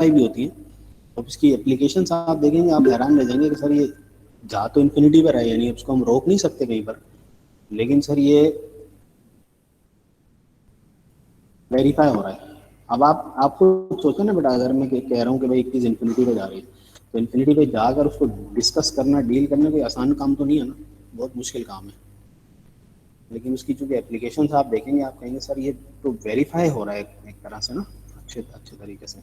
भी होती हैं। अब इसकी एप्लीकेशन आप देखेंगे, आप हैरान रह जाएंगे कि सर ये जा तो इन्फिनिटी पर है, यानी उसको हम रोक नहीं सकते कहीं पर, लेकिन सर ये वेरीफाई हो रहा है। अब आपको सोचो ना बेटा, अगर मैं कह रहा हूँ कि भाई एक चीज़ इन्फिनिटी पे जा रही है, तो इन्फिनिटी पे जाकर उसको डिस्कस करना, डील करना कोई आसान काम तो नहीं है ना, बहुत मुश्किल काम है। लेकिन उसकी चूंकि एप्लीकेशन आप देखेंगे, आप कहेंगे सर ये तो वेरीफाई हो रहा है एक तरह से ना, अच्छे अच्छे तरीके से।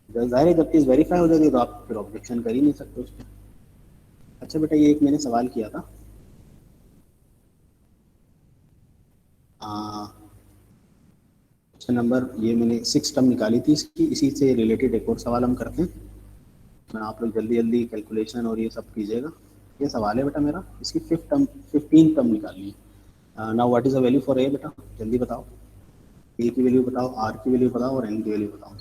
जाहिर है जब चीज़ वेरीफाई हो जाती है तो आप फिर ऑब्जेक्शन कर ही नहीं सकते उस पर। अच्छा बेटा, ये एक मैंने सवाल किया था, क्वेश्चन नंबर, ये मैंने 6 टर्म निकाली थी इसकी, इसी से रिलेटेड एक और सवाल हम करते हैं। मैं आप लोग जल्दी जल्दी कैलकुलेशन और ये सब कीजिएगा। ये सवाल है बेटा मेरा, इसकी 15 टर्म निकालनी है। Now what is the value for a बेटा, जल्दी बताओ। ए की वैल्यू बताओ, आर की वैल्यू बताओ और एन की वैल्यू बताओ।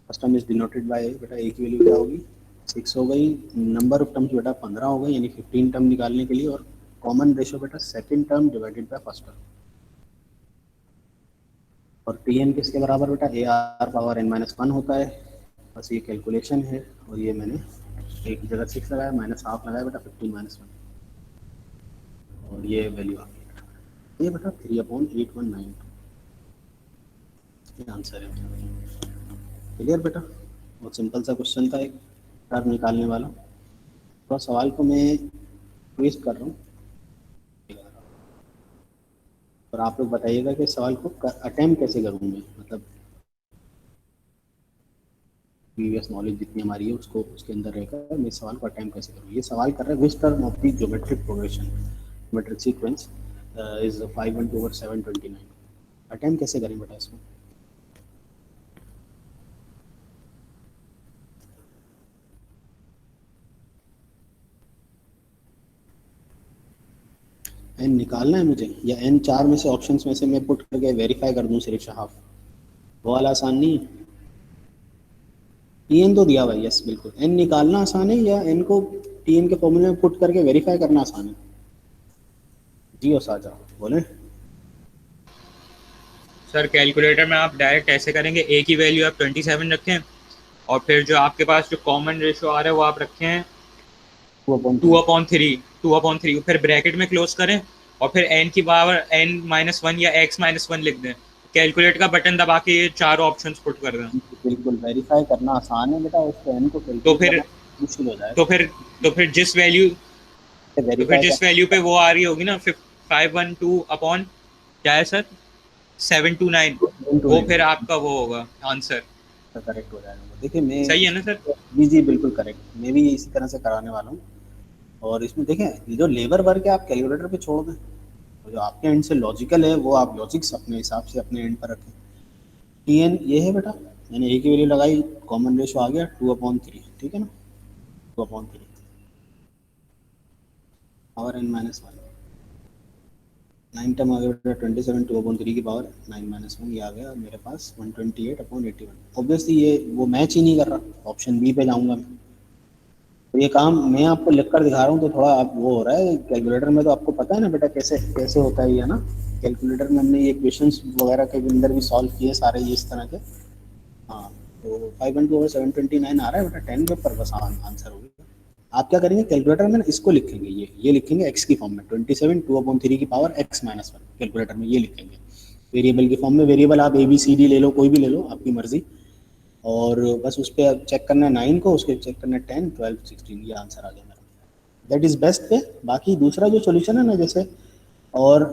First term is denoted by A, बेटा ए की वैल्यू क्या होगी, 6 हो गई। नंबर ऑफ टर्म्स बेटा 15 हो गई, यानी 15 टर्म निकालने के लिए। और कॉमन रेशो बेटा second term divided by first term. और टी एन किसके बराबर बेटा, a r power n minus one होता है। बस ये कैलकुलेशन है, और ये मैंने एक जगह 6 लगाया, माइनस हाफ लगाया बेटा, 15 - 1, और ये वैल्यू आ गई ये बेटा 3/8192। ये आंसर है। क्लियर बेटा, बहुत सिंपल सा क्वेश्चन था, एक टर्म निकालने वाला। थोड़ा सवाल को मैं ट्विस्ट कर रहा हूँ, और आप लोग बताइएगा कि सवाल को अटेम्प्ट कैसे करूँ मैं, मतलब प्रीवियस नॉलेज जितनी हमारी है उसको उसके अंदर रहकर मैं सवाल को अटेम्प्ट कैसे करूँ। ये सवाल कर रहे हैं, विच term of the geometric progression geometric sequence is 5/729। Attempt कैसे करें बेटा इसको। एन निकालना है मुझे, या एन चार में से ऑप्शंस में से मैं पुट करके वेरीफाई कर दूं सिर्फ हाफ, वो वाला आसान नहीं है। टी एन तो दिया भाई, यस बिल्कुल। एन निकालना आसान है, या एन को टी एन के फॉर्मूले में पुट करके वेरीफाई करना आसान है। जी और साझा बोले। सर कैलकुलेटर में आप डायरेक्ट ऐसे करेंगे, ए की वैल्यू आप 27 रखें, और फिर जो आपके पास जो कॉमन रेशो आ रहा है वो आप रखे हैं 2/3। 2/3, फिर ब्रैकेट में क्लोज करें, और फिर एन की पावर n-1 या x-1 लिख दें। कैलकुलेट का बटन दबा के ये चारों ऑप्शंस पुट कर दें। बिल्कुल वेरीफाई करना आसान है बेटा, उसको एन को तो कैलकुलेट फिर करना मुश्किल हो तो जाएगा। फिर तो फिर जिस वैल्यू तो फिर वेरीफाई जिस करना वैल्यू पे वो आ रही होगी ना, 512 अपॉन क्या है सर, 729, वो 729 फिर आपका वो होगा आंसर। करेक्ट हो जाएगा। देखिए मैं सही है ना सर? इसमें जी जी बिल्कुल करेक्ट, मैं भी इसी तरह से कराने वाला हूँ। और इसमें देखें, ये जो लेबर वर्क है आप कैलकुलेटर पे छोड़ दें, तो जो आपके एंड से लॉजिकल है वो आप लॉजिक्स अपने हिसाब से अपने एंड पर रखें। टी एन ये है बेटा, मैंने ए की वैल्यू लगाई, कॉमन रेशो आ गया 2/3, ठीक है ना, 2/3 पावर n-1। 9 टर्म आ गया 27, 2/3 की पावर 9 - 1, ये आ गया मेरे पास 128/81। ऑब्वियसली ये वो मैच ही नहीं कर रहा, ऑप्शन बी पे जाऊंगा मैं। तो ये काम मैं आपको लिख कर दिखा रहा हूँ, तो थोड़ा आप वो हो रहा है। कैलकुलेटर में तो आपको पता है ना बेटा कैसे कैसे होता है ये ना, कैलकुलेटर में हमने ये क्वेश्चंस वगैरह के अंदर भी सॉल्व किए सारे ये इस तरह के। हाँ, तो 5/729 आ रहा है बेटा 10 के ऊपर, बस आंसर हो गया। आप क्या करेंगे कैलकुलेटर में ना, इसको लिखेंगे, ये लिखेंगे एक्स की फॉर्म में, 27 2/3 की पावर x-1 कैलकुलेटर में ये लिखेंगे। वेरिएबल की फॉर्म में, वेरिएबल आप ए बी सी डी ले लो, कोई भी ले लो आपकी मर्जी। और बस उस पर चेक करना है 9 को, उसके चेक करना है 10 12 16, ये आंसर आ गया मेरा। दैट इज बेस्ट पे। बाकी दूसरा जो सोल्यूशन है ना, जैसे और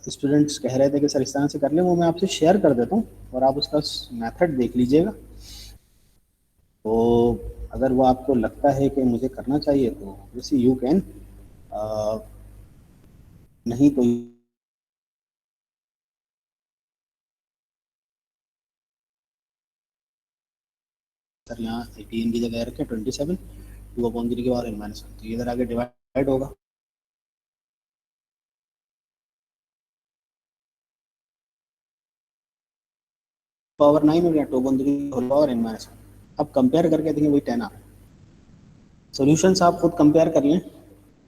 स्टूडेंट्स कह रहे थे कि सर इस तरह से कर लें, वो मैं आपसे शेयर कर देता हूँ, और आप उसका मेथड देख लीजिएगा। तो अगर वो आपको लगता है कि मुझे करना चाहिए तो जैसे यू कैन, नहीं तो सर यहाँ 18 की जगह रखें 27, 2/3 के बाद n-1, तो ये इधर आगे डिवाइड होगा। पावर 9 हो गया, 2/3 होल पावर n-1। अब कंपेयर करके देखिए वही 10 आ रहा है। सॉल्यूशंस आप खुद कंपेयर कर लें।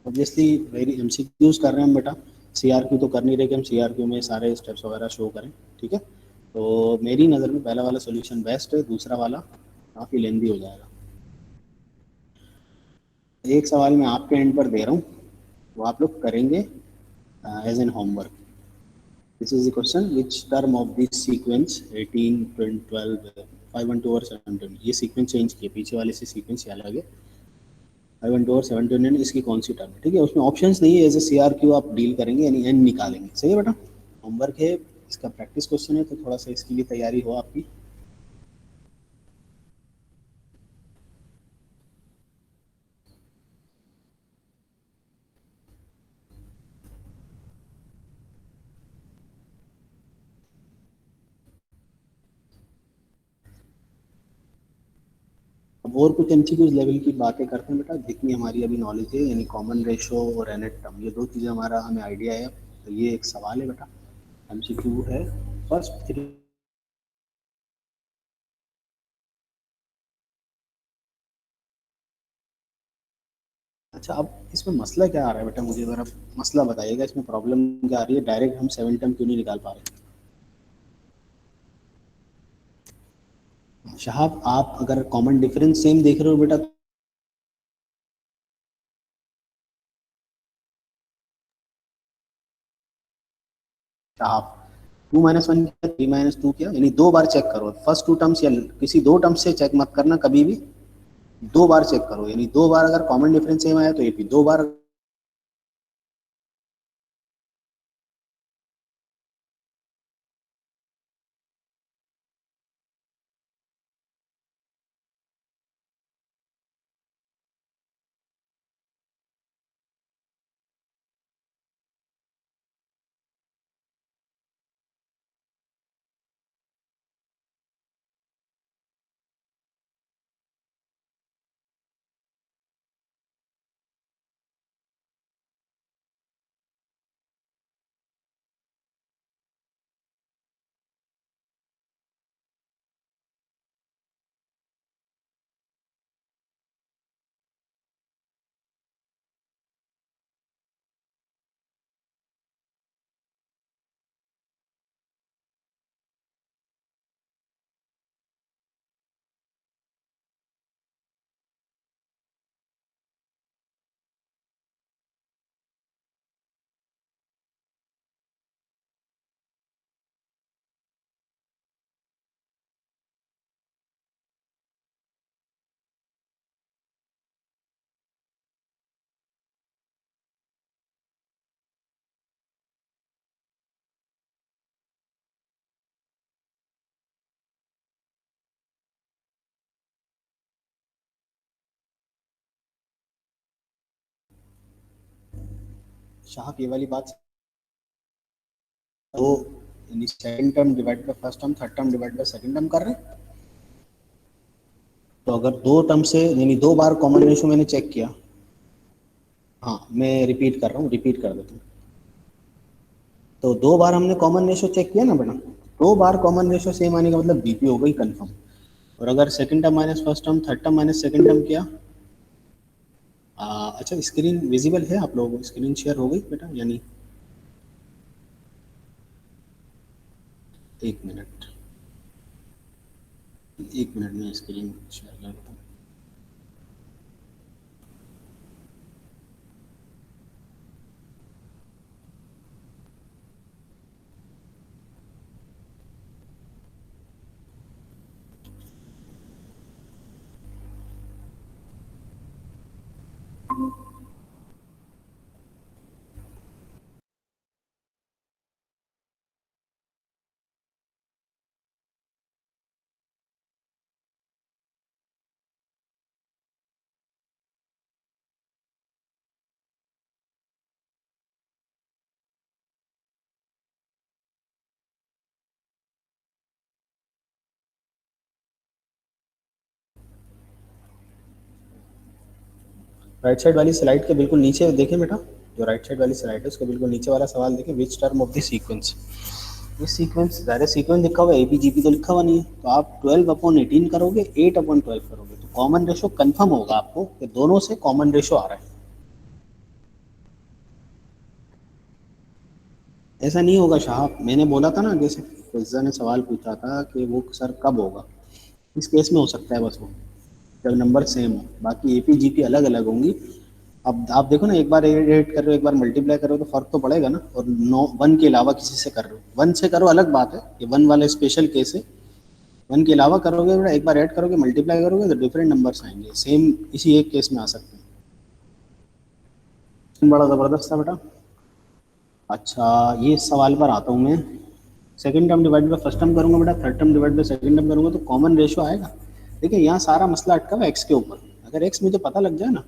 ऑब्वियसली वेरी एमसीक्यूज कर रहे हैं हम बेटा, सीआरक्यू तो कर नहीं रहे कि हम सीआरक्यू में सारे स्टेप्स वगैरह शो करें, ठीक है। तो मेरी नज़र में पहला वाला सॉल्यूशन बेस्ट है, दूसरा वाला काफ़ी लेंदी हो जाएगा। एक सवाल मैं आपके एंड पर दे रहा हूँ, वो आप लोग करेंगे as an homework. This is the question, which term of this sequence 18 20 12 512 और 720, ये सीक्वेंस चेंज किए, पीछे वाले से सीक्वेंस अलग है। 512 और 720 इसकी कौन सी टर्म है, ठीक है। उसमें ऑप्शंस नहीं है, एज ए CRQ आप डील करेंगे, यानी एन निकालेंगे। सही है बेटा, होमवर्क है, इसका प्रैक्टिस क्वेश्चन है, तो थोड़ा सा इसकी भी तैयारी हो आपकी। अब और कुछ MCQs लेवल की बातें करते हैं बेटा, जितनी हमारी अभी नॉलेज है, यानी कॉमन रेशो और एनेट टर्म, ये दो चीज़ें हमारा हमें आइडिया है। तो ये एक सवाल है बेटा, MCQ है, फर्स्ट 3। अच्छा, अब इसमें मसला क्या आ रहा है बेटा, मुझे ज़रा मसला बताइएगा, इसमें प्रॉब्लम क्या आ रही है, डायरेक्ट हम 7 टर्म क्यों नहीं निकाल पा रहे। शहाब, आप अगर कॉमन डिफरेंस सेम देख रहे हो बेटा, शहाब 2 - 1 किया, 3 - 2 किया, यानी दो बार चेक करो, फर्स्ट टू टर्म्स या किसी दो टर्म्स से चेक मत करना कभी भी, दो बार चेक करो, यानी दो बार अगर कॉमन डिफरेंस सेम आया तो ये भी दो बार। शाह, ये वाली बात, तो यानी second term divide by first term, third term divide by second term कर रहे हैं। तो अगर दो टर्म से, यानी दो बार कॉमन रेशियो मैंने चेक किया, हाँ मैं रिपीट कर रहा हूँ, रिपीट कर देता हूँ। तो दो बार हमने कॉमन रेशियो चेक किया ना बेटा, दो बार कॉमन रेशियो सेम आने का मतलब बीपी हो गई कंफर्म। और अगर second term minus first term, third term minus second term किया, अच्छा स्क्रीन विजिबल है आप लोगों को, स्क्रीन शेयर हो गई बेटा यानी, एक मिनट, एक मिनट में स्क्रीन शेयर करता हूँ। राइट साइड वाली स्लाइड के बिल्कुल नीचे देखें बेटा, जो राइट साइड वाली स्लाइड है उसके बिल्कुल नीचे वाला सवाल देखें, विच टर्म ऑफ द सीक्वेंस, ये सीक्वेंस डायरेक्ट सीक्वेंस लिखा हुआ है, APGP तो लिखा हुआ नहीं है, तो आप 12/18 करोगे, 8/12 करोगे, तो कॉमन रेशो कंफर्म होगा आपको कि दोनों से कॉमन रेशो आ रहा है। ऐसा नहीं होगा साहब, मैंने बोला था ना, जैसे फिजा ने सवाल पूछा था कि वो सर कब होगा, इस केस में हो सकता है बस वो, जब नंबर सेम हो। बाकी एपी जीपी अलग अलग होंगी। अब आप देखो ना, एक बार एड कर रहे हो एक बार मल्टीप्लाई कर रहे हो तो फर्क तो पड़ेगा ना। और नो वन के अलावा किसी से कर रहे हो, वन से करो अलग बात है, ये वन वाला स्पेशल केस है। वन के अलावा करोगे बेटा, एक बार ऐड करोगे मल्टीप्लाई करोगे तो डिफरेंट नंबर्स आएंगे, सेम इसी एक केस में आ सकते हैं। बड़ा ज़बरदस्त था बेटा। अच्छा, ये इस सवाल पर आता हूँ मैं। Second term divide by first term करूंगा बेटा, third term divide by second term करूंगा तो कॉमन रेशियो आएगा। देखिए यहाँ सारा मसला अटका हुआ एक्स के ऊपर। अगर एक्स मुझे पता लग जाए ना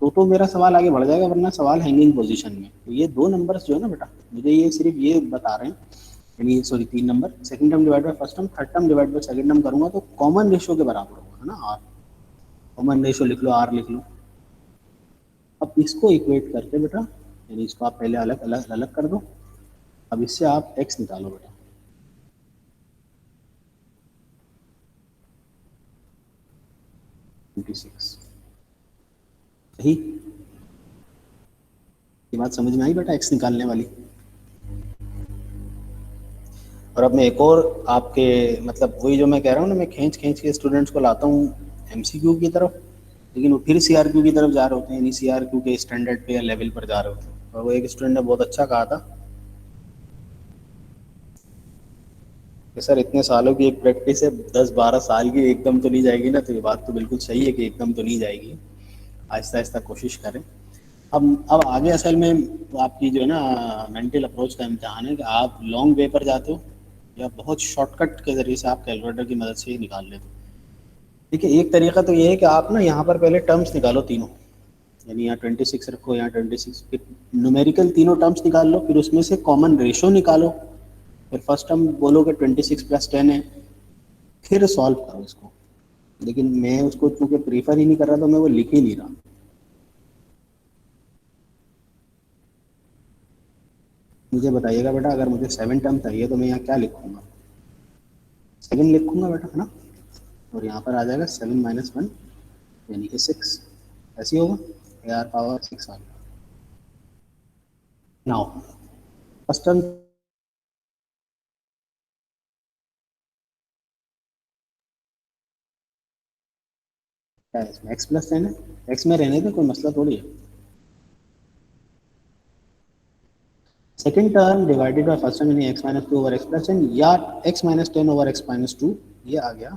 तो मेरा सवाल आगे बढ़ जाएगा, वरना सवाल हैंगिंग पोजीशन में। तो ये दो नंबर्स जो है ना बेटा, मुझे ये सिर्फ ये बता रहे हैं, यानी सॉरी तीन number, second term divide by first term, third term divide by second term करूंगा तो कॉमन रेशियो के बराबर होगा, है ना, आर। कॉमन रेशियो लिख लो, आर लिख लो। अब इसको इक्वेट करके बेटा, यानी इसको आप पहले अलग अलग अलग कर दो। अब इससे आप एक्स निकालो बेटा। 26। सही। ये बात समझ में आई बेटा, एक्स निकालने वाली। और अब मैं एक और आपके मतलब वही जो मैं कह रहा हूँ ना, मैं खींच खींच के स्टूडेंट्स को लाता हूँ एमसीक्यू की तरफ, लेकिन वो फिर सीआरक्यू की तरफ जा रहे होते हैं, यानी सीआरक्यू के स्टैंडर्ड पे या लेवल पर जा रहे होते हैं। और वो एक स्टूडेंट ने बहुत अच्छा कहा था कि सर इतने सालों की एक प्रैक्टिस है, 10-12 साल की, एकदम तो नहीं जाएगी ना। तो ये बात तो बिल्कुल सही है कि एकदम तो नहीं जाएगी, आहिस्ता आहिस्ता कोशिश करें। अब आगे असल में आपकी जो है ना मेंटल अप्रोच का इम्तिहान है कि आप लॉन्ग वे पर जाते हो या बहुत शॉर्टकट के जरिए से आप कैलकुलेटर की मदद से ही निकाल लेते हो। देखिए एक तरीका तो ये है कि आप ना यहाँ पर पहले टर्म्स निकालो तीनों, यानी यहाँ 26 रखो, यहाँ 26, फिर न्यूमेरिकल तीनों टर्म्स निकाल लो, फिर उसमें से कॉमन रेशो निकालो। फिर फर्स्ट टर्म बोलोगे 26 + 10 है, फिर सॉल्व करो इसको। लेकिन मैं उसको चूंकि प्रीफर ही नहीं कर रहा तो मैं वो लिख ही नहीं रहा। मुझे बताइएगा बेटा, अगर मुझे 7 टर्म चाहिए तो मैं यहाँ क्या लिखूंगा? 7 लिखूंगा बेटा, है ना। और यहाँ पर आ जाएगा 7 - 1 यानी कि 6, ऐसे ही होगा, यार पावर 6 आ गया। नाउ फर्स्ट टर्म क्या है इसमें, x + 10 है, x में रहने दे, कोई मसला थोड़ी है। Second term divided by first term यानी x - 2/x + 10 या x - 10/x - 2, ये आ गया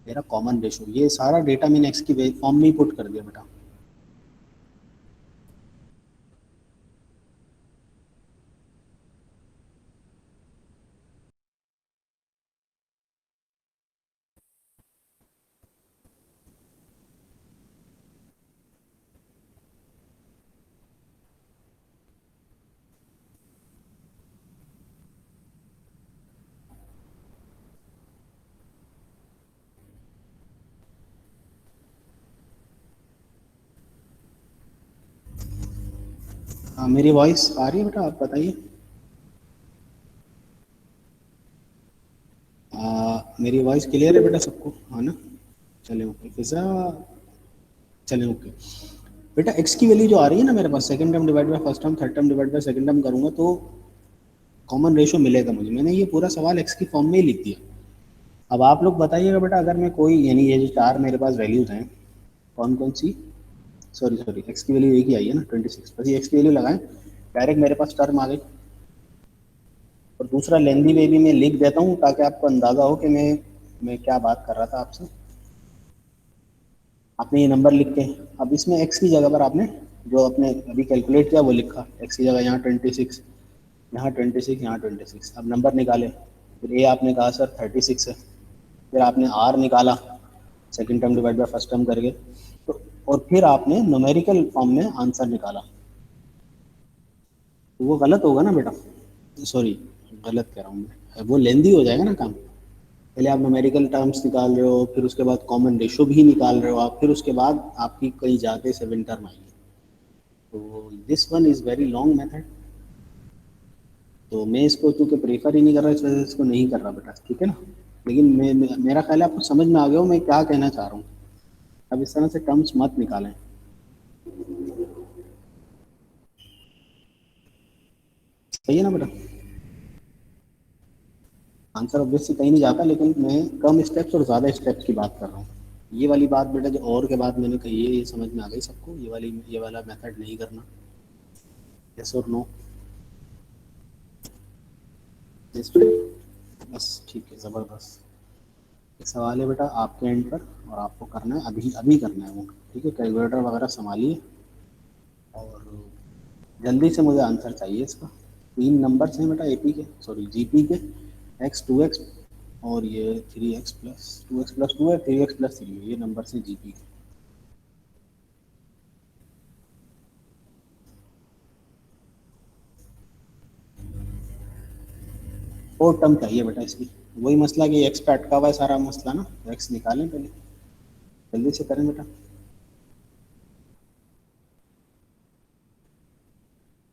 मेरा कॉमन रेशियो। ये सारा डेटा मैंने x की फॉर्म में ही पुट कर दिया बेटा। हाँ मेरी वॉइस आ रही है बेटा, आप बताइए। मेरी वॉइस क्लियर है बेटा सबको, हाँ ना। चले ओके फिजा, चले ओके। बेटा x की वैल्यू जो आ रही है ना मेरे पास, second term divide by first term, third term divide by second term करूंगा तो कॉमन रेशियो मिलेगा मुझे। मैंने ये पूरा सवाल x की फॉर्म में ही लिख दिया। अब आप लोग बताइएगा बेटा, अगर मैं कोई, यानी ये जो चार मेरे पास वैल्यूज हैं, कौन कौन सी, सॉरी सॉरी एक्स की वैल्यू एक ही आई है ना 26, बस ये एक्स की वैल्यू लगाएं, डायरेक्ट मेरे पास टर्म आ गई। और दूसरा लेंदी वे भी मैं लिख देता हूँ ताकि आपको अंदाजा हो कि मैं क्या बात कर रहा था आपसे। आपने ये नंबर लिख के, अब इसमें एक्स की जगह पर आपने जो आपने अभी कैलकुलेट किया वो लिखा, एक्स की जगह यहाँ 26, यहाँ 26, यहाँ 26। अब नंबर निकाले, फिर ए आपने कहा सर 36 है, फिर आपने आर निकाला second term divide by first term करके, तो और फिर आपने न्यूमेरिकल फॉर्म में आंसर निकाला। तो वो गलत होगा ना बेटा, सॉरी गलत कह रहा हूँ मैं, वो लेंदी हो जाएगा ना काम। पहले आप न्यूमेरिकल टर्म्स निकाल रहे हो, फिर उसके बाद कॉमन रेशो भी निकाल रहे हो आप, फिर उसके बाद आपकी कई जाके 7 टर्म आएंगे। तो this one is very long method. तो मैं इसको क्योंकि प्रेफर ही नहीं कर रहा, इस वजह से इसको नहीं कर रहा बेटा, ठीक है ना। लेकिन मेरा ख्याल है आपको समझ में आ गया हो मैं क्या कहना चाह रहा हूँ। अब इस तरह से टर्म्स मत निकालें। सही है ना बेटा। आंसर ऑब्वियसली कहीं नहीं जाता, लेकिन मैं कम स्टेप्स और ज़्यादा स्टेप्स की बात कर रहा हूँ। ये वाली बात बेटा जो और के बाद मैंने कही है, ये समझ में आ गई सबको? ये वाला मेथड नहीं करना। यस और नो? यस बस ठीक है, ज़बरदस्त। एक सवाल है बेटा आपके एंड पर, और आपको करना है, अभी अभी करना है वो। ठीक है, कैलकुलेटर वगैरह संभालिए और जल्दी से मुझे आंसर चाहिए इसका। 3 नंबर्स हैं बेटा एपी के, सॉरी जीपी के, एक्स 2x और ये 3x प्लस 2x प्लस 2 है, 3x प्लस 3 है, ये नंबर हैं जीपी के। और टर्म चाहिए बेटा इसकी। वही मसला कि एक्स पे अटका हुआ है सारा मसला ना, तो एक्स निकालें पहले, जल्दी से करें बेटा।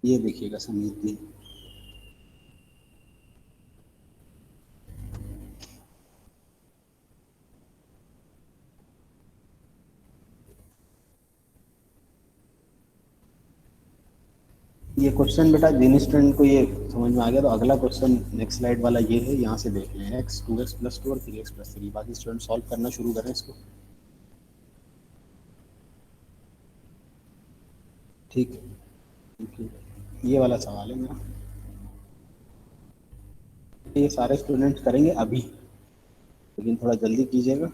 ये देखिएगा समीकरण, ये क्वेश्चन बेटा जिन स्टूडेंट को ये समझ में आ गया तो अगला क्वेश्चन नेक्स्ट स्लाइड वाला ये है, यहाँ से देख लें। एक्स 2x प्लस 2 और 3x प्लस 3, बाकी स्टूडेंट सॉल्व करना शुरू करें इसको। ठीक है, ठीक है, ये वाला सवाल है मेरा। ये सारे स्टूडेंट्स करेंगे अभी, लेकिन थोड़ा जल्दी कीजिएगा।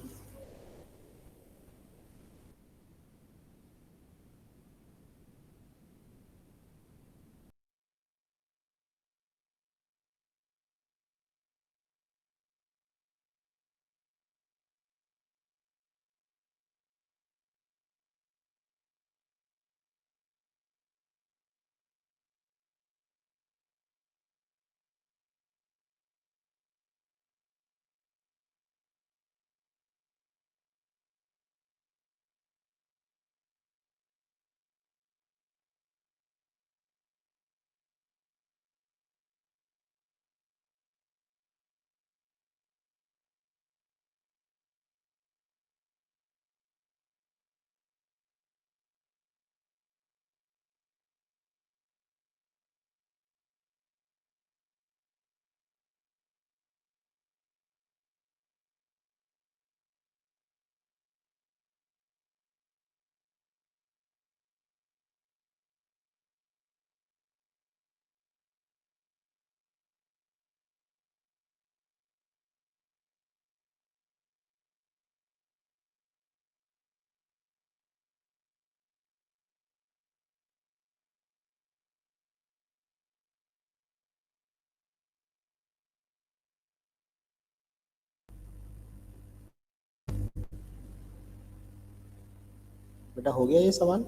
बेटा हो गया ये सवाल?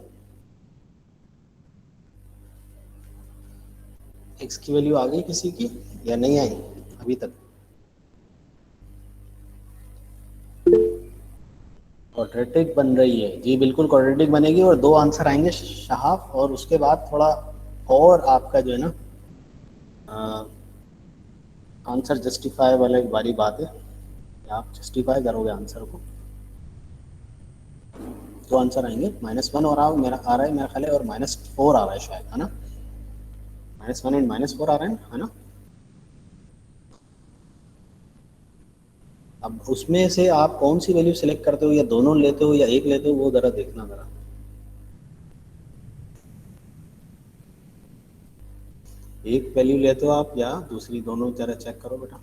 एक्स की वैल्यू आ गई किसी की या नहीं आई अभी तक? क्वाड्रेटिक बन रही है जी, बिल्कुल क्वाड्रेटिक बनेगी, और 2 आंसर आएंगे साहब, और उसके बाद थोड़ा और आपका जो है ना आंसर जस्टिफाई वाला एक बारी बात है कि आप जस्टिफाई करोगे आंसर को। 2 आंसर आएंगे, -1 और मेरा आ रहा है मेरा ख्याल है, और -4 आ रहा है शायद, है ना? -1 एंड -4 आ रहे हैं, है ना? अब उसमें से आप कौन सी वैल्यू सेलेक्ट करते हो, या दोनों लेते हो या एक लेते हो, वो ज़रा देखना ज़रा। एक वैल्यू लेते हो आप या दूसरी, दोनों ज़रा चेक करो बेटा।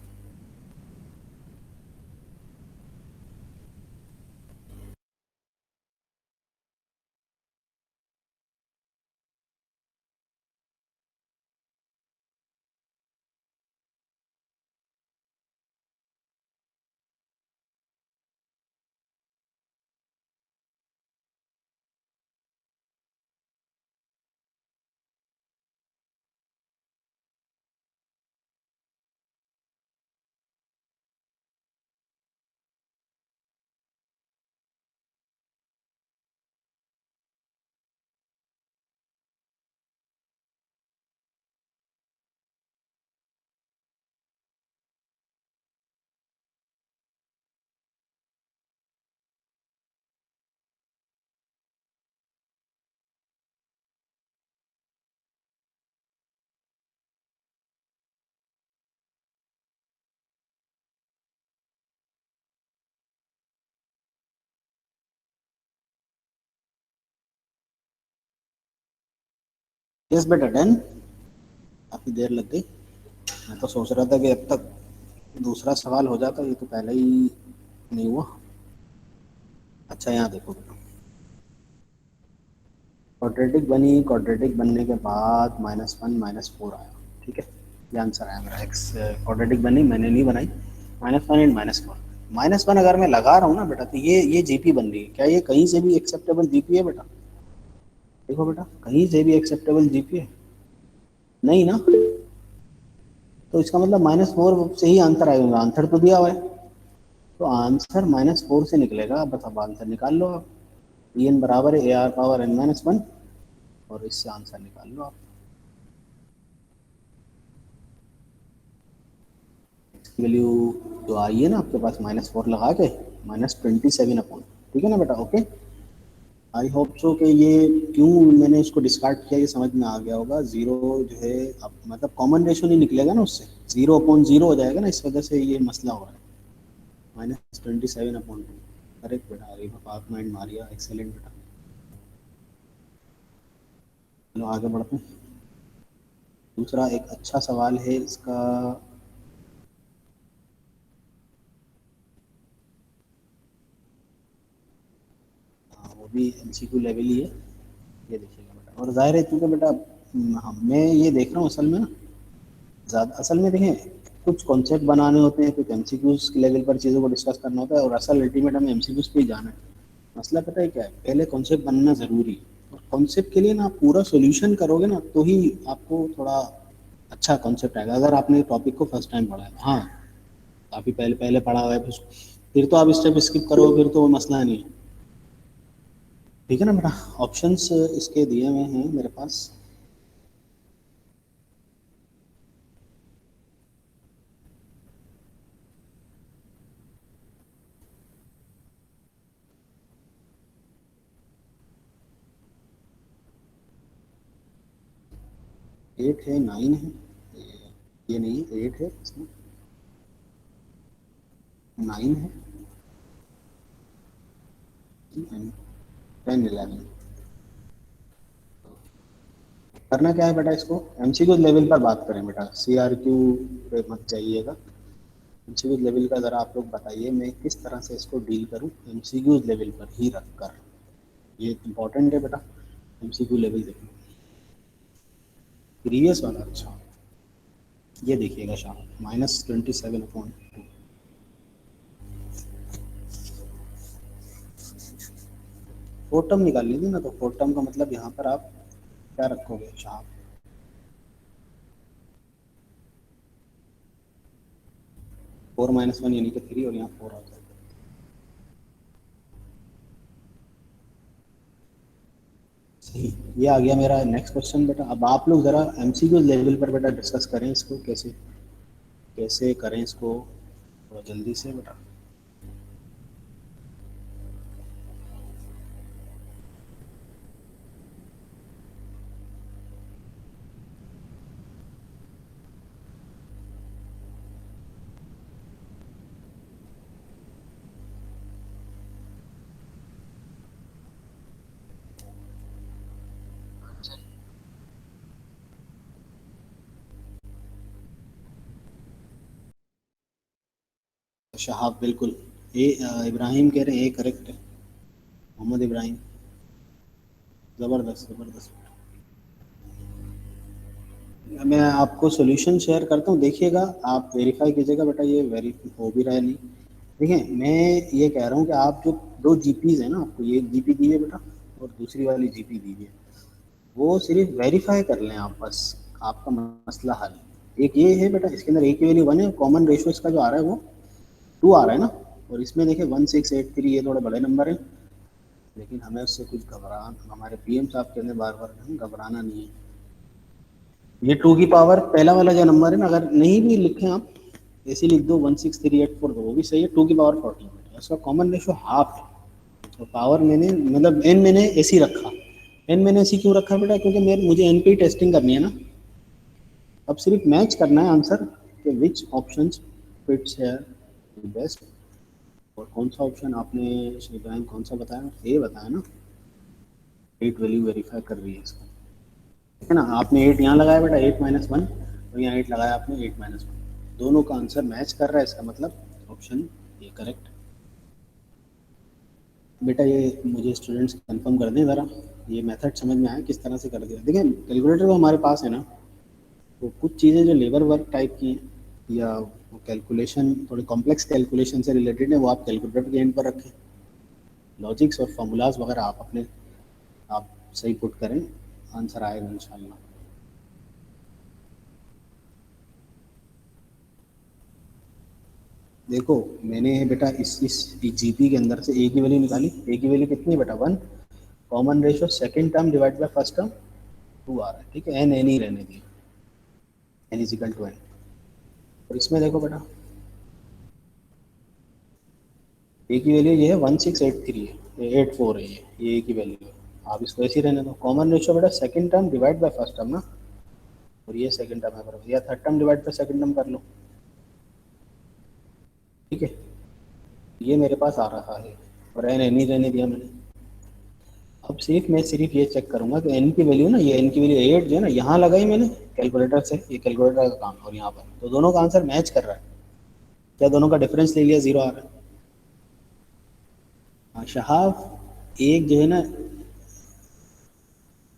यस बेटा डन। काफी देर लग गई। मैं तो सोच रहा था कि अब तक दूसरा सवाल हो जाता, ये तो पहले ही नहीं हुआ। अच्छा यहाँ देखो बेटा, क्वाड्रेटिक बनी, क्वाड्रेटिक बनने के बाद -1 -4 आया, ठीक है। ये आंसर आया मेरा। एक्स क्वाड्रेटिक बनी, मैंने नहीं बनाई। -1 एंड -4, -1 अगर मैं लगा रहा हूँ ना बेटा, तो ये जीपी बन रही है। क्या ये कहीं से भी एक्सेप्टेबल जीपी है बेटा? देखो बेटा, कहीं से भी एक्सेप्टेबल जीपी है नहीं ना, तो इसका मतलब -4 से ही आंसर आएगा। आंसर तो दिया हुआ है, तो आंसर -4 से निकलेगा। बस अब आंसर निकाल लो आप। en बराबर है AR⁻n-1, और इससे आंसर निकाल लो आप। वैल्यू जो आई है ना आपके पास, -4 लगा के -27 अपॉन, ठीक है ना बेटा? ओके, आई होप सो कि ये क्यों मैंने इसको डिस्कार्ड किया ये समझ में आ गया होगा। जीरो जो है अब मतलब कॉमन रेशो नहीं निकलेगा ना उससे, 0/0 हो जाएगा ना, इस वजह से ये मसला हो रहा है। -27/2। करेक्ट बेटा, अरे पाक माइंड मारिया, एक्सेलेंट बेटा। चलो आगे बढ़ते हैं। दूसरा एक अच्छा सवाल है इसका। वो भी एमसीक्यू लेवल ही है। ये देखिएगा बेटा, और जाहिर है क्योंकि बेटा मैं ये देख रहा हूँ असल में ना, ज़्यादा असल में देखें, कुछ कॉन्सेप्ट बनाने होते हैं, कुछ एमसीक्यूज के लेवल पर चीज़ों को डिस्कस करना होता है, और असल अल्टीमेट हमें एमसीक्यूज पे ही जाना है। मसला पता है क्या है, पहले कॉन्सेप्ट बनना ज़रूरी है, और कॉन्सेप्ट के लिए ना आप पूरा सोल्यूशन करोगे ना, तो ही आपको थोड़ा अच्छा कॉन्सेप्ट आएगा। अगर आपने टॉपिक को फर्स्ट टाइम पढ़ा है, हाँ काफ़ी पहले पहले पढ़ा हुआ है, फिर तो आप स्टेप स्किप करो, फिर तो वो मसला नहीं है। ठीक है ना बेटा? ऑप्शंस इसके दिए हुए हैं मेरे पास। एट है, 9 है, ये नहीं है, 8 है इसमें, 9 है, 10, 11। करना क्या है बेटा, इसको एमसीक्यू लेवल पर बात करें बेटा, सीआरक्यू पे मत जाइएगा। एमसीक्यू लेवल का ज़रा आप लोग बताइए मैं किस तरह से इसको डील करूं, एमसीक्यू लेवल पर ही रखकर। ये इंपॉर्टेंट है बेटा, एमसीक्यू लेवल देखना। प्रीवियस वाला, अच्छा ये देखिएगा शाह, -27/2। फोर टर्म निकाल लीजिए ना, तो फोर टर्म का मतलब यहाँ पर आप क्या रखोगे शाह? 4 - 1 यानी कि 3, और यहाँ 4 आ जाएगा। सही, ये आ गया मेरा नेक्स्ट क्वेश्चन बेटा। अब आप लोग ज़रा एमसीक्यू लेवल पर बेटा डिस्कस करें इसको, कैसे कैसे करें इसको, थोड़ा जल्दी से बेटा। शहाब बिल्कुल, इब्राहिम कह रहे हैं ए करेक्ट है, मोहम्मद इब्राहिम। ज़बरदस्त ज़बरदस्त। मैं आपको सॉल्यूशन शेयर करता हूँ, देखिएगा आप वेरीफाई कीजिएगा बेटा, ये वेरी हो भी रहा है नहीं। देखिए मैं ये कह रहा हूँ कि आप जो दो जीपीज है ना, आपको ये जीपी दी है बेटा, और दूसरी वाली जीपी दी है, वो सिर्फ वेरीफाई कर लें आप बस, आपका मसला हल है। एक ये है बेटा, इसके अंदर ए की वैल्यू 1 है, कॉमन रेशो इसका जो आ रहा है वो 2 आ रहा है ना, और इसमें देखिए 1683, ये थोड़े बड़े नंबर है, लेकिन हमें उससे कुछ हमारे पीएम साहब कहने बार बार घबराना नहीं है। ये 2 की पावर पहला वाला जो नंबर है ना, अगर नहीं भी लिखें आप, ऐसे लिख दो 16384, तो वो भी सही है। 2 की पावर 14, उसका कॉमन रेशो हाफ है, और पावर मैंने मतलब एन मैंने ऐसी रखा। एन मैंने ऐसी क्यों रखा बेटा, क्योंकि मेरे मुझे एन पे ही टेस्टिंग करनी है ना। अब सिर्फ मैच करना है आंसर कि which option fits here best, और कौन सा ऑप्शन आपने श्री इब्राहिम कौन सा बताया, ए बताया ना। 8 वैल्यू वेरीफाई कर रही है इसको। है ना, आपने 8 यहाँ लगाया बेटा, 8 - 1, और यहाँ 8 लगाया आपने, 8 - 1, दोनों का आंसर मैच कर रहा है, इसका मतलब ऑप्शन ये करेक्ट। बेटा ये मुझे स्टूडेंट्स कंफर्म कर दें ज़रा, ये मेथड समझ में आया किस तरह से कर दिया। देखिए कैलकुलेटर तो हमारे पास है ना, तो कुछ चीज़ें जो लेबर वर्क टाइप की हैं या कैलकुलेशन थोड़ी कॉम्प्लेक्स कैलकुलेशन से रिलेटेड है, वो आप कैलकुलेटर के एंड पर रखें। लॉजिक्स और फार्मूलाज वगैरह आप अपने आप सही पुट करें, आंसर आएगा इंशाल्लाह। देखो मैंने बेटा इस जीपी के अंदर से ए की वैल्यू निकाली। ए की वैल्यू कितनी है बेटा, 1। Common ratio second term divide by first term 2 आ रहा है, ठीक है, एन एन ही रहने दिए, n is equal to n. और इसमें देखो बेटा ए की वैल्यू ये है 1683 है, 84 है, ये ए की वैल्यू है, आप इसको ऐसे ही रहने दो। कॉमन रेशियो बेटा second term divide by first term ना, और ये सेकंड टर्म है बराबर, या third term divide by second term कर लो, ठीक है। ये मेरे पास आ रहा है और एन एन ही रहने दिया मैंने। अब सिर्फ ये चेक करूंगा कि एन की वैल्यू ना, ये एन की वैल्यू 8 जो है ना, यहाँ लगाई मैंने कैलकुलेटर से, ये कैलकुलेटर का काम, और यहाँ पर तो दोनों का आंसर मैच कर रहा है। क्या दोनों का डिफरेंस ले लिया, 0 आ रहा है। हाँ शहाब, एक जो है ना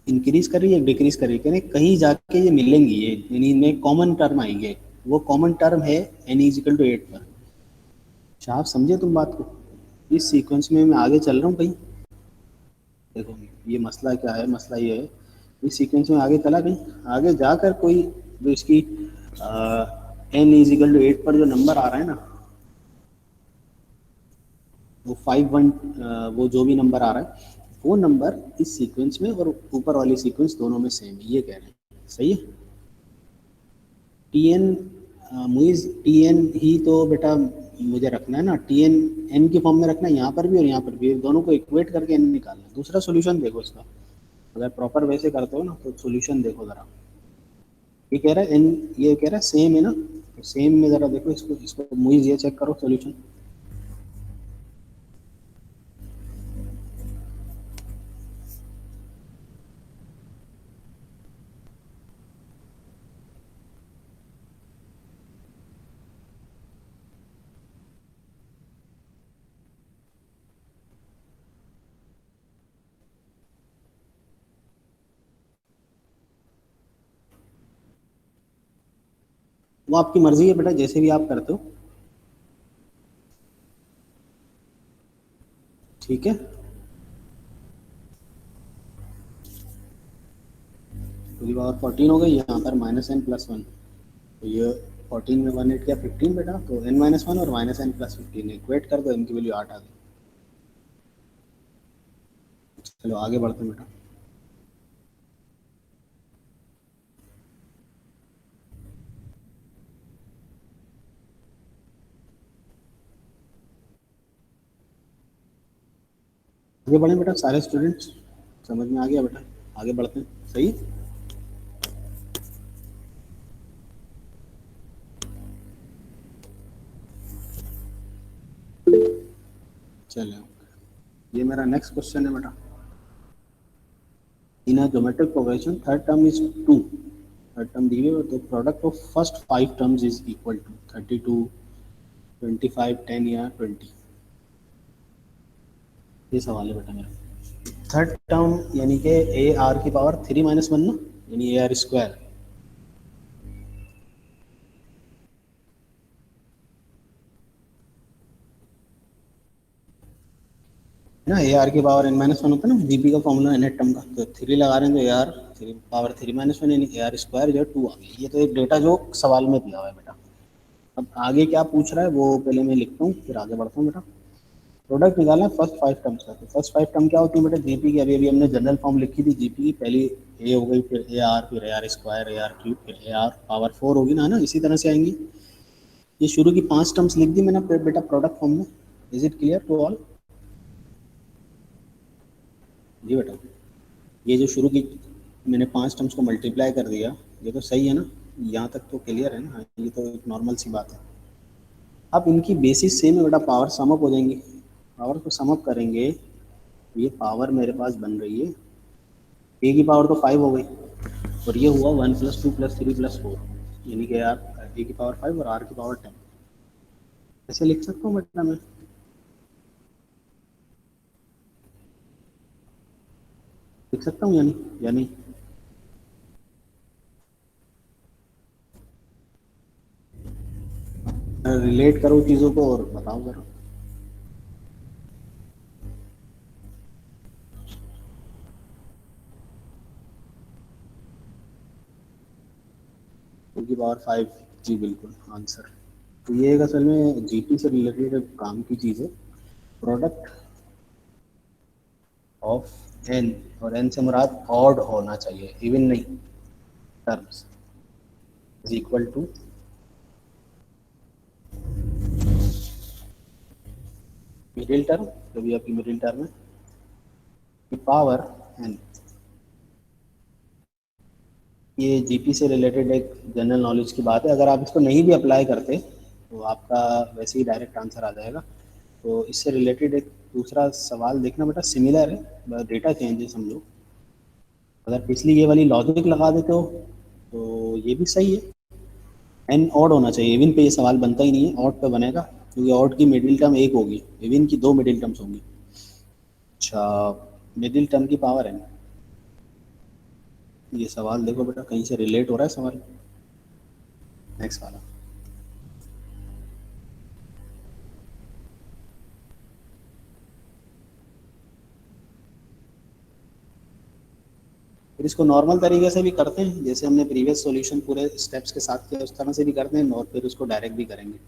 इंक्रीज कर रही है, एक डिक्रीज कर रही है, कहीं जाके ये मिलेंगी, ये इनमें कॉमन टर्म आएंगे, वो कॉमन टर्म है एन इज इक्वल टू 8 पर। शहाब समझे तुम बात को, इस सीक्वेंस में मैं आगे चल रहा हूँ कहीं। देखो ये मसला क्या है, मसला ये है इस सीक्वेंस में आगे चला कहीं, आगे जाकर कोई जो इसकी एन इज इक्वल टू 8 पर जो नंबर आ रहा है ना, वो 5 1, वो जो भी नंबर आ रहा है वो नंबर इस सीक्वेंस में और ऊपर वाली सीक्वेंस दोनों में सेम है, ये कह रहे हैं, सही है। टी एन मुइज टी एन ही तो बेटा मुझे रखना है ना, टी एन एन की फॉर्म में रखना है यहाँ पर भी और यहाँ पर भी, दोनों को इक्वेट करके एन निकालना है। दूसरा सोल्यूशन देखो इसका, अगर प्रॉपर वैसे करते हो ना तो सोल्यूशन देखो जरा, ये कह रहा है एन, ये कह रहा है सेम है ना, तो सेम में जरा देखो इसको, इसको मुइज ये चेक करो सोल्यूशन। वो आपकी मर्जी है बेटा, जैसे भी आप करते हो, ठीक है। पूरी पावर 14 हो गई, यहाँ पर -n+1, तो ये 14 में 1 8 क्या 15 बेटा, तो n-1 और -n+15 इक्वेट कर दो, n की वैल्यू 8 आ गई। चलो आगे बढ़ते हैं बेटा। आगे बढ़े बेटा सारे स्टूडेंट्स, समझ में आ गया बेटा, आगे बढ़ते हैं, सही। चलो ये मेरा नेक्स्ट क्वेश्चन है बेटा। In a geometric progression third term is 2, third term दी हुई है, तो product of first 5 terms is equal to 32 25 10 या 20। ये सवाल है बेटा मेरा। थर्ड टर्म यानी कि ए आर की पावर 3 - 1 ना, यानी ए आर स्क्वायर, ना ए आर की पावर n-1 होता है ना, जीपी का फॉर्मूला है नेट टर्म का, तो 3 लगा रहे हैं तो ए आर पावर 3 - 1 यानी ए आर स्क्वायर जो है 2 आ गई। ये तो एक डेटा जो सवाल में दिया हुआ है बेटा। अब आगे क्या पूछ रहा है वो पहले मैं लिखता हूँ, फिर आगे बढ़ता हूँ बेटा। प्रोडक्ट निकालना फर्स्ट 5 टर्म्स का, तो फर्स्ट 5 टर्म क्या होती है बेटा, जीपी की अभी अभी हमने जनरल फॉर्म लिखी थी, जीपी की पहली ए हो गई, फिर ए आर, फिर A R square, A R cube, फिर ए आर पावर 4 होगी ना, इसी तरह से आएंगी। ये शुरू की 5 टर्म्स लिख दी मैंने बेटा प्रोडक्ट फॉर्म में। Is it clear to all? जी बेटा, ये जो शुरू की मैंने 5 टर्म्स को मल्टीप्लाई कर दिया, ये तो सही है ना, यहाँ तक तो क्लियर है ना, ये तो एक नॉर्मल सी बात है। अब इनकी बेसिस सेम है बेटा, पावर समअप हो जाएंगी, पावर को समअप करेंगे, ये पावर मेरे पास बन रही है, ए की पावर तो 5 हो गई, और ये हुआ 1 + 2 + 3 + 4, यानी कि यार ए की पावर 5 और आर की पावर 10। ऐसे लिख सकता हूँ बेटा मैं? लिख सकता हूँ या नहीं? रिलेट करो चीज़ों को और बताओ जरा। टू की पावर 5, जी बिल्कुल आंसर। तो ये एक असल में जीपी से रिलेटेड काम की चीज़ है। प्रोडक्ट ऑफ एन, और एन से मुराद ऑड होना चाहिए, इवन नहीं, terms is equal to middle term, जो भी आपकी मिडिल टर्म है, की पावर एन। ये जीपी से रिलेटेड एक जनरल नॉलेज की बात है। अगर आप इसको नहीं भी अप्लाई करते तो आपका वैसे ही डायरेक्ट आंसर आ जाएगा। तो इससे रिलेटेड एक दूसरा सवाल देखना बेटा, सिमिलर है, डेटा चेंज है समझो। अगर पिछली ये वाली लॉजिक लगा देते हो तो ये भी सही है। एन ऑड होना चाहिए, इवन पे ये सवाल बनता ही नहीं है, ऑड पे बनेगा, क्योंकि ऑड की मिडिल टर्म एक होगी, इवन की दो मिडिल टर्म्स होंगी। अच्छा, मिडिल टर्म की पावर एन, ये सवाल देखो बेटा, कहीं से रिलेट हो रहा है सवाल। नेक्स्ट वाला, फिर इसको नॉर्मल तरीके से भी करते हैं, जैसे हमने प्रीवियस सॉल्यूशन पूरे स्टेप्स के साथ किया उस तरह से भी करते हैं, और फिर उसको डायरेक्ट भी करेंगे।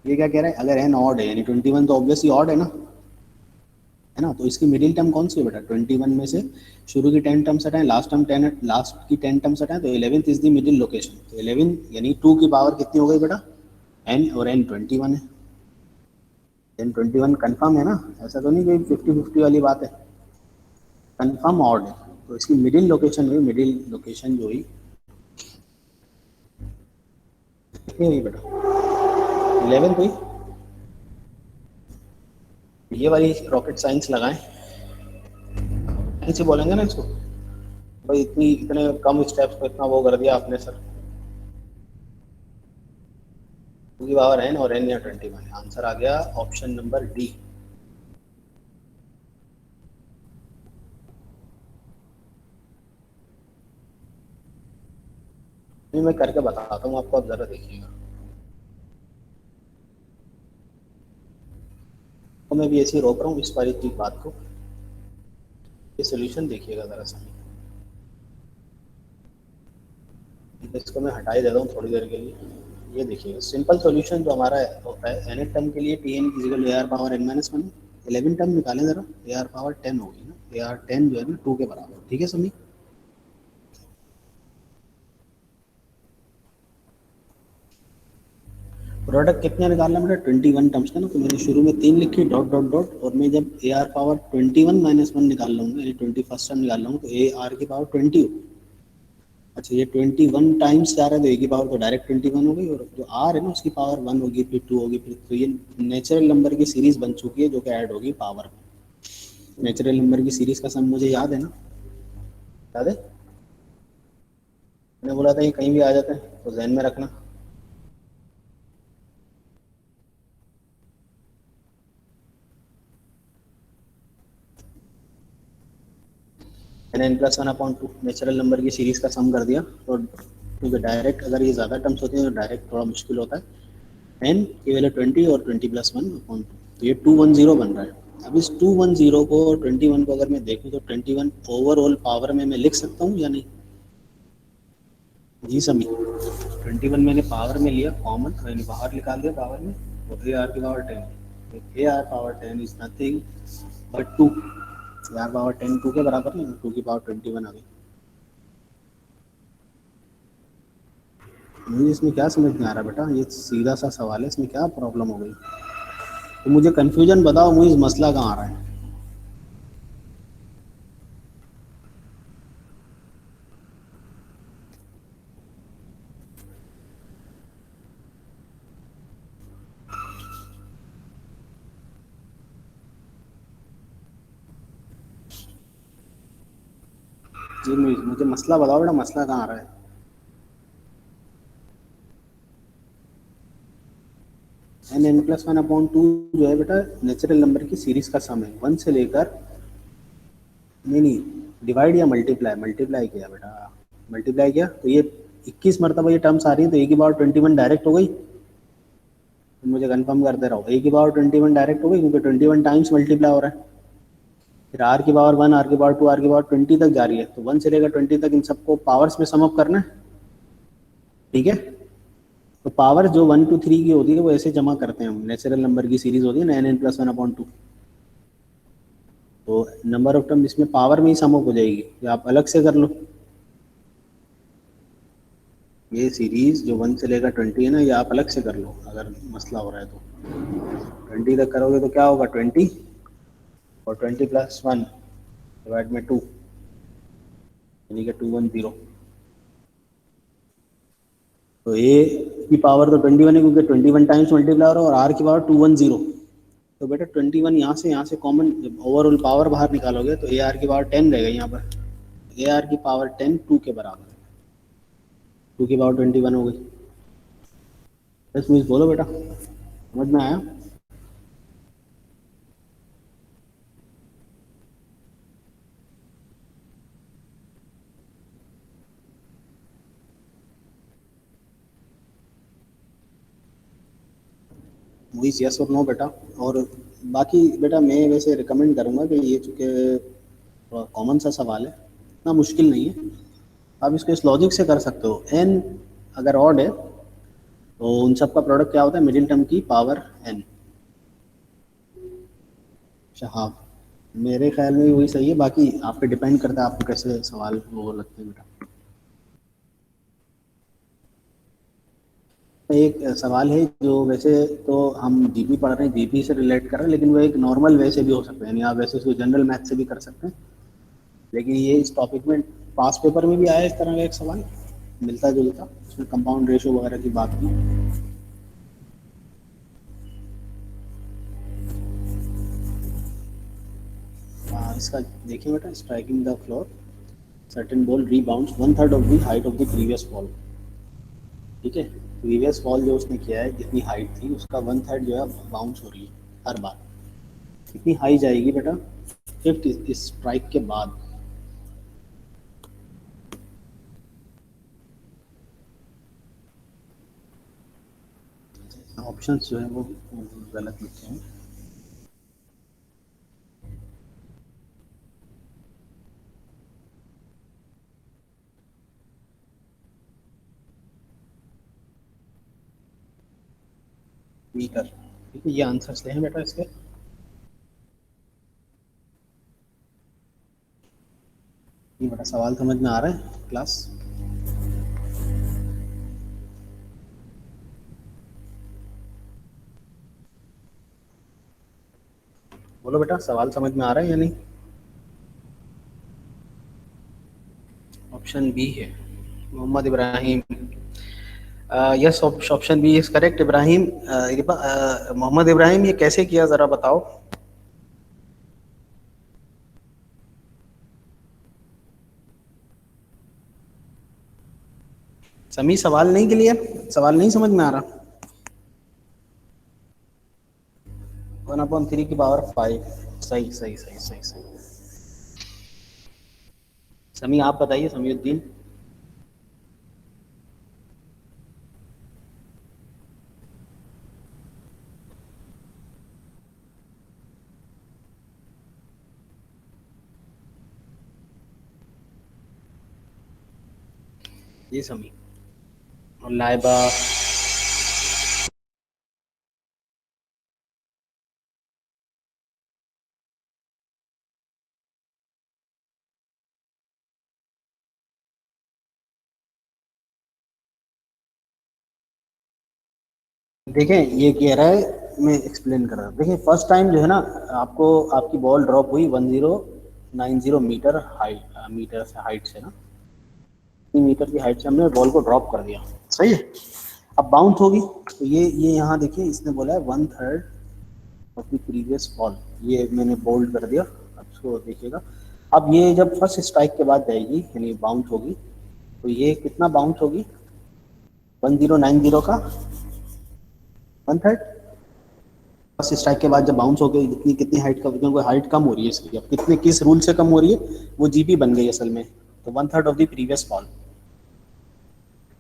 ये क्या कह रहा है, अगर एन ऑड है यानी 21 तो ऑब्वियसली ऑड है ना, तो इसकी मिडिल टर्म कौन सी है बेटा? 21 में से शुरू की 10 टर्म्स हटाएं, लास्ट टर्म 10, लास्ट की 10 टर्म्स हटाएं, तो 11th is the middle location. तो 11 यानी 2 की पावर कितनी हो गई बेटा? एन, और एन 21 है। एन 21 कंफर्म है ना, ऐसा तो नहीं कोई 50-50 वाली बात है, कंफर्म ऑड है। तो इसकी मिडिल लोकेशन हुई, मिडिल लोकेशन जो हुई कितनी हुई बेटा? 11 हुई। ये वाली रॉकेट साइंस लगाएं, ऐसे बोलेंगे ना इसको, भाई इतनी इतने कम स्टेप्स को इतना वो कर दिया आपने सर। टू की पावर एन और एन या 21, आंसर आ गया ऑप्शन नंबर डी। मैं करके बताता हूँ आपको, आप जरा देखिएगा। तो मैं भी ऐसे ही रोक रहा हूँ इस बारी की बात को, ये सोल्यूशन देखिएगा जरा सा। इसको मैं हटा ही देता हूँ थोड़ी देर के लिए। ये देखिएगा सिंपल सॉल्यूशन जो हमारा होता है, एन टर्म के लिए t n is equal a r power n minus one. 11 term निकालें जरा, ए आर पावर 10 होगी ना, ए आर 10 जो है ना 2 के बराबर, ठीक है समी? प्रोडक्ट कितने निकालना बेटा? 21 टर्म्स का ना, तो मैंने शुरू में 3 लिखी डॉट डॉट डॉट, और मैं जब ए आर पावर 21 माइनस वन निकाल लूँगा, यानी 21st टर्म निकाल लूँगा, तो ए आर की पावर 20 होगी। अच्छा, ये 21 टाइम्स जा रहा है तो ए की पावर तो डायरेक्ट 21 हो गई, और जो आर है ना उसकी पावर 1 होगी, फिर 2 होगी, फिर तो ये नेचुरल नंबर की सीरीज बन चुकी है जो कि ऐड होगी पावर में। नेचुरल नंबर की सीरीज का सम मुझे याद है ना? याद है? मैंने बोला था ये कहीं भी आ जाता है तो जहन में रखना। मैंने n plus one upon two natural number की सीरीज का सम कर दिया, तो क्योंकि डायरेक्ट अगर ये ज़्यादा टर्म्स होते हैं तो डायरेक्ट थोड़ा मुश्किल होता है। एन की वैल्यू 20 और 20 प्लस वन अपॉन टू, तो ये 210 बन रहा है। अब इस 210 को 21 को अगर मैं देखूँ तो 21 ओवरऑल पावर में मैं लिख सकता हूँ या नहीं? जी समी, 21 मैंने पावर में लिया कॉमन, मैंने बाहर निकाल दिया पावर में, और ए आर की power 10, A r power 10 is nothing but 2। A r power 10 2 के बराबर नहीं, 2 की पावर 21 आ गई। मुझे इसमें क्या समझ नहीं आ रहा बेटा, ये सीधा सा सवाल है, इसमें क्या प्रॉब्लम हो गई? तो मुझे कंफ्यूजन बताओ, मुझे मसला कहाँ आ रहा है? जी मुझे मसला बताओ बेटा, मसला कहाँ आ रहा है? n+1/2 जो है बेटा नेचुरल नंबर की सीरीज का सम है, 1 से लेकर, नहीं डिवाइड या मल्टीप्लाई, मल्टीप्लाई किया बेटा, मल्टीप्लाई किया तो ये 21 मरतबा ये टर्म्स आ रही है, तो a⁻21 डायरेक्ट हो गई। तो मुझे कंफर्म करते रहो, a⁻21 डायरेक्ट हो गई क्योंकि 21 टाइम्स मल्टीप्लाई हो रहा है। फिर r⁻1 r⁻2 r⁻20 तक जा रही है, तो 1 से लेकर 20 तक इन सबको पावर्स में सम अप करना है, ठीक है। तो पावर जो 1 2 3 की होती है वो ऐसे जमा करते हैं हम, नेचुरल नंबर की सीरीज होती है ना n+1/2, तो नंबर ऑफ टर्म इसमें पावर में ही सम अप हो जाएगी, या आप अलग से कर लो। ये सीरीज जो 1 से लेकर 20 है ना, ये आप अलग से कर लो अगर मसला हो रहा है तो। 20 तक करोगे तो क्या होगा, 20 और 20+1 डिवाइड में 2, यानी कि 210। तो a की पावर तो 21 है क्योंकि 21 टाइम्स मल्टीप्लाई हो रहा है, और r की पावर 210। तो बेटा 21 यहाँ से कॉमन ओवरऑल पावर बाहर निकालोगे तो ar की पावर 10 रहेगा यहाँ पर, ar की पावर 10 2 के बराबर है, 2 की पावर 21 हो गई। बस मुझे बोलो बेटा, समझ में आया? वही यस और नो बेटा। और बाकी बेटा मैं वैसे रिकमेंड करूँगा कि ये चूँकि कॉमन सा सवाल है, इतना मुश्किल नहीं है, आप इसको इस लॉजिक से कर सकते हो। n अगर ऑड है तो उन सब का प्रोडक्ट क्या होता है, मिडिल टर्म की पावर n। अच्छा हाँ, मेरे ख्याल में वही सही है, बाकी आप पे डिपेंड करता है आपको कैसे सवाल वो लगते हैं बेटा। एक सवाल है जो वैसे तो हम जीपी पढ़ रहे हैं, जीपी से रिलेट कर रहे हैं, लेकिन वो एक नॉर्मल वे से भी हो सकता है, यानी आप वैसे उसको जनरल मैथ से भी कर सकते हैं, लेकिन ये इस टॉपिक में पास पेपर में भी आया इस तरह का एक सवाल मिलता जुलता, उसमें कंपाउंड रेशो वगैरह की बात की। इसका देखिए बेटा, striking the floor certain ball rebounds 1/3 of the height of the previous ball, ठीक है। प्रीवियस बॉल जो उसने किया है जितनी हाइट थी उसका 1/3 जो है बाउंस हो रही है हर बार, कितनी हाई जाएगी बेटा फिफ्थ स्ट्राइक के बाद? ऑप्शंस जो है वो गलत लिखे हैं। मीटर, ठीक है, ये आंसर्स हैं बेटा इसके। ये बेटा सवाल समझ में आ रहा है क्लास? बोलो बेटा, सवाल समझ में आ रहा है या नहीं? ऑप्शन बी है Mohammad Ibrahim. Yes, option B is correct Ibrahim. Mohammad Ibrahim, ये कैसे किया जरा बताओ। समी सवाल नहीं क्लियर, सवाल नहीं समझ में आ रहा? 1/3 की पावर 5, सही सही सही सही सही। समी आप बताइए, समीउद्दीन। ये समी और लाइबा। देखें ये कह रहा है, मैं एक्सप्लेन कर रहा हूँ। देखिए फर्स्ट टाइम जो है ना, आपको आपकी बॉल ड्रॉप हुई 1090 मीटर हाइट, मीटर से हाइट से ना, मीटर की हाइट से हमने बॉल को ड्रॉप कर दिया, सही है। अब बाउंस होगी तो ये यहाँ देखिए इसने बोला है 1/3 ऑफ द प्रीवियस बॉल, ये मैंने बोल्ड कर दिया, अब इसको देखिएगा। अब ये जब फर्स्ट स्ट्राइक के बाद जाएगी यानी बाउंस होगी, तो ये कितना बाउंस होगी 1090 का 1/3। फर्स्ट स्ट्राइक के बाद जब बाउंस हो गई कितनी कितनी हाइट का, क्योंकि हाइट कम हो रही है इसकी, अब कितने किस रूल से कम हो रही है, वो जीपी बन गई असल में, तो 1/3 ऑफ द प्रीवियस फॉल।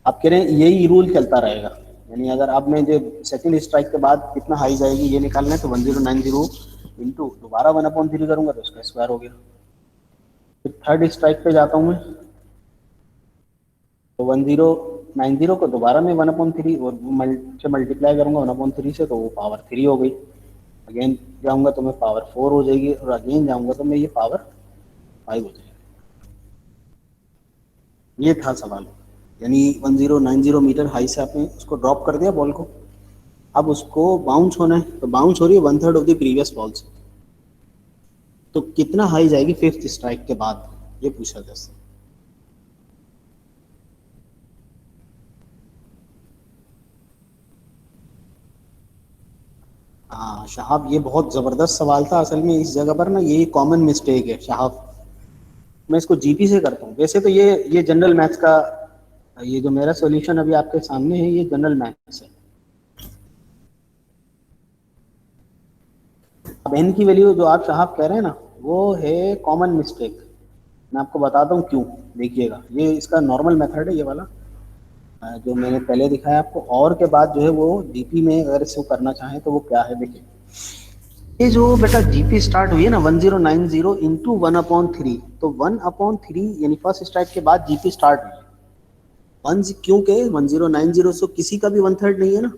आप कह रहे हैं यही रूल चलता रहेगा, यानी अगर आपने जो सेकंड स्ट्राइक के बाद कितना हाई जाएगी ये निकालना है, तो 1090 इंटू दोबारा 1/3 करूंगा तो उसका स्क्वायर हो गया। फिर थर्ड स्ट्राइक पे जाता हूँ मैं, तो 1090 को दोबारा मैं 1/3 और से मल्टीप्लाई करूंगा 1/3 से, तो वो पावर 3 हो गई। अगेन जाऊंगा तो मैं पावर 4 हो जाएगी, और अगेन जाऊंगा तो मैं ये पावर 5 हो जाएगी। ये था सवाल, यानी 1090 मीटर हाई से आपने उसको ड्रॉप कर दिया बॉल को, अब उसको बाउंस होना है, तो बाउंस हो रही है 1/3 ऑफ द प्रीवियस बॉल से, तो कितना हाई जाएगी फिफ्थ स्ट्राइक के बाद, ये पूछा था। हाँ शहाब, ये बहुत ज़बरदस्त सवाल था असल में, इस जगह पर ना यही कॉमन मिस्टेक है शहाब। मैं इसको जीपी से करता हूँ, वैसे तो ये जनरल मैथ्स का, ये जो मेरा सॉल्यूशन अभी आपके सामने है ये जनरल मैथ्स है। अब एन की वैल्यू जो आप साहब कह रहे हैं ना, वो है कॉमन मिस्टेक। मैं आपको बताता हूँ क्यों, देखिएगा ये इसका नॉर्मल मेथड है ये वाला, जो मैंने पहले दिखाया आपको, और के बाद जो है वो जीपी में अगर इसको करना चाहें तो वो क्या है, देखिए ये जो बेटा जीपी स्टार्ट हुई है ना 1090 इंटू 1/3, तो 1/3 यानी फर्स्ट स्ट्राइक के बाद जीपी स्टार्ट हुई है। वन क्योंकि 1090 से किसी का भी 1/3 नहीं है ना,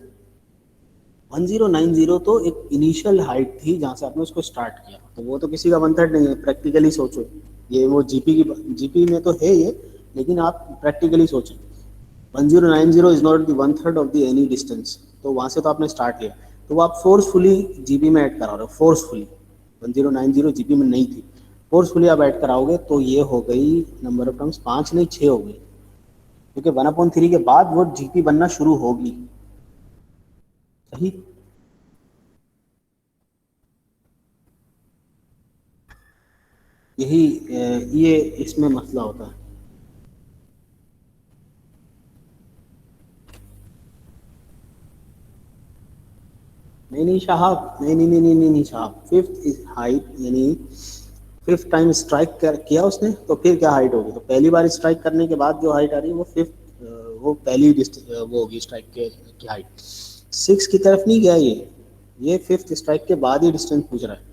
1090 तो एक इनिशियल हाइट थी जहां से आपने उसको स्टार्ट किया, तो वो तो किसी का 1/3 नहीं है। प्रैक्टिकली सोचो, ये वो जीपी में तो है ये, लेकिन आप प्रैक्टिकली सोचो 1090 is not the 1/3 of the any distance, तो वहां से तो आपने स्टार्ट लिया, तो वो आप फोर्सफुली जीपी में ऐड करा रहे हो, फोर्सफुली 1090 जीपी में नहीं थी, फोर्सफुली आप ऐड कराओगे तो ये हो गई नंबर ऑफ टर्म्स 5 नहीं 6 हो गई, क्योंकि 1/3 के बाद वो जीपी बनना शुरू होगी। सही, यही ये इसमें मसला होता है। नहीं नहीं साहब, नहीं साहब, फिफ्थ इज हाइट, यानी फिफ्थ टाइम स्ट्राइक किया उसने, तो फिर क्या हाइट होगी, तो पहली बार स्ट्राइक करने के बाद जो हाइट आ रही है वो फिफ्थ, वो पहली वो होगी स्ट्राइक की हाइट। सिक्स की तरफ नहीं गया ये फिफ्थ स्ट्राइक के बाद ही डिस्टेंस पूछ रहा है।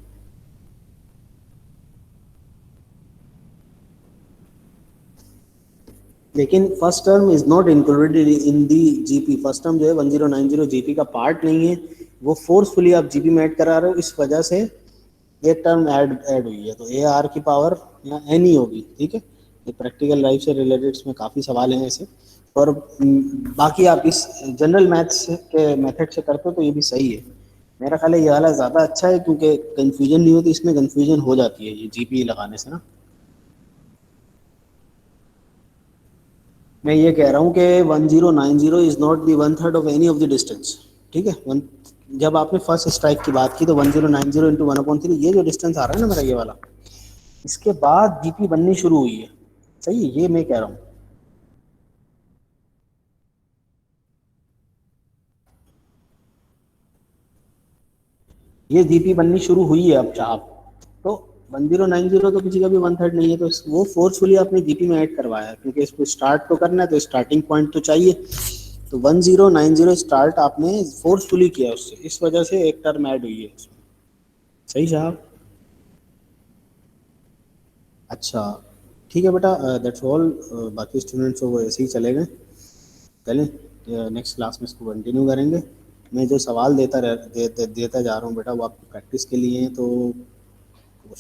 लेकिन first term is not included in the GP, first term जो है 1090 जीपी का पार्ट नहीं है, वो फोर्सफुली आप जीपी में ऐड करा रहे हो, इस वजह से ये टर्म ऐड हुई है, तो ए आर की पावर यहाँ एन ही होगी। ठीक है, ये प्रैक्टिकल लाइफ से रिलेटेड इसमें काफ़ी सवाल हैं ऐसे, और बाकी आप इस जनरल मैथ्स के मेथड से करते हो तो ये भी सही है। मेरा ख्याल है ये वाला ज़्यादा अच्छा है, क्योंकि कंफ्यूजन नहीं होती, इसमें कंफ्यूजन हो जाती है ये जीपी लगाने से ना। मैं ये कह रहा हूँ कि 1090 is not the 1/3 of any of the distance. ठीक है, जब आपने फर्स्ट स्ट्राइक की बात की तो 1090 इंटू 1/3, ये जो डिस्टेंस आ रहा है ना मेरा ये वाला, इसके बाद जीपी बननी शुरू हुई है। सही है, ये मैं कह रहा हूँ। ये जीपी बननी शुरू हुई है अब चाह, तो 1090 तो किसी का भी 1/3 नहीं है, तो वो फोर्सफुली आपने जीपी में ऐड करवाया है, क्योंकि इसको स्टार्ट तो करना है, तो स्टार्टिंग पॉइंट तो चाहिए, तो 1090 स्टार्ट आपने फोर्सफुली किया उससे, इस वजह से एक टर्म ऐड हुई है इसमें। सही साहब। अच्छा ठीक है बेटा, दैट्स ऑल। बाकी स्टूडेंट्स वो ऐसे ही चले गए, चलें नेक्स्ट क्लास में इसको कंटिन्यू करेंगे। मैं जो सवाल देता जा रहा हूँ बेटा वो आपकी प्रैक्टिस के लिए हैं, तो